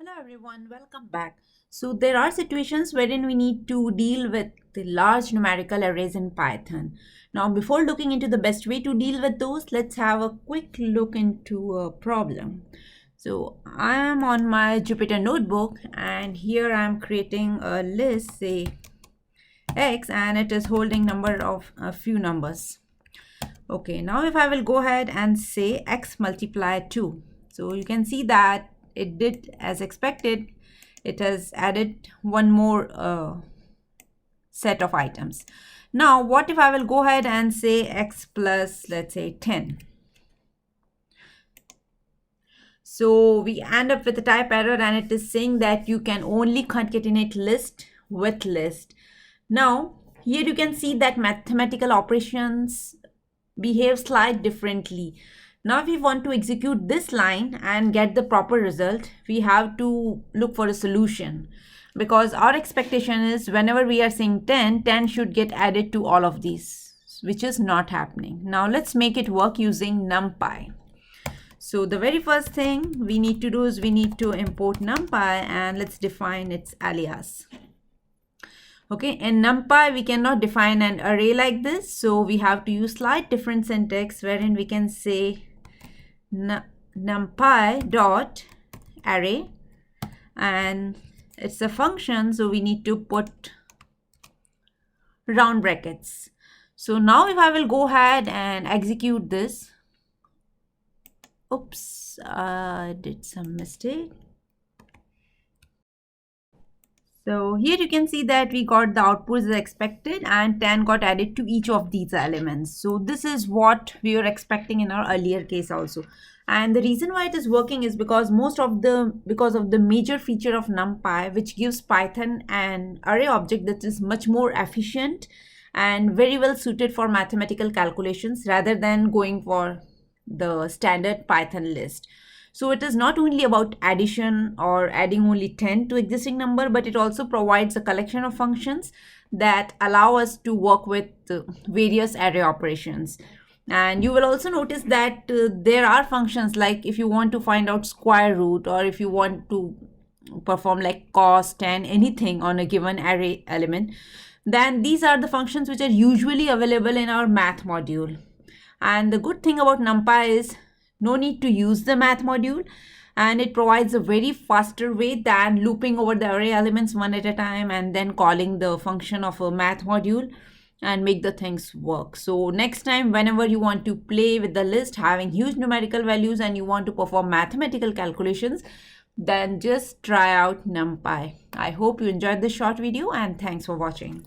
Hello everyone, welcome back. So there are situations wherein we need to deal with the large numerical arrays in Python. Now before looking into the best way to deal with those, let's have a quick look into a problem. So I am on my Jupyter notebook and here I am creating a list, say x, and it is holding number of a few numbers. Okay, now if I will go ahead and say x multiply 2. So you can see that it did as expected. It has added one more set of items. Now what if I will go ahead and say x plus, let's say, 10. So we end up with a type error and it is saying that you can only concatenate list with list. Now here you can see that mathematical operations behave slightly differently. Now if we want to execute this line and get the proper result, we have to look for a solution, because our expectation is whenever we are saying 10, 10 should get added to all of these, which is not happening. Now let's make it work using Numpy. So the very first thing we need to do is we need to import Numpy and let's define its alias. Okay, in Numpy we cannot define an array like this, so we have to use slight different syntax wherein we can say numpy dot array, and it's a function, so we need to put round brackets. So now if I will go ahead and execute this, oops, I did some mistake. So here you can see that we got the output as expected and 10 got added to each of these elements. So this is what we were expecting in our earlier case also. And the reason why it is working is because because of the major feature of Numpy, which gives Python an array object that is much more efficient and very well suited for mathematical calculations rather than going for the standard Python list. So it is not only about addition or adding only 10 to existing number, but it also provides a collection of functions that allow us to work with various array operations. And you will also notice that there are functions like if you want to find out square root, or if you want to perform like cost and anything on a given array element, then these are the functions which are usually available in our math module. And the good thing about Numpy is no need to use the math module, and it provides a very faster way than looping over the array elements one at a time and then calling the function of a math module and make the things work. So next time whenever you want to play with the list having huge numerical values and you want to perform mathematical calculations, then just try out Numpy. I hope you enjoyed this short video and thanks for watching.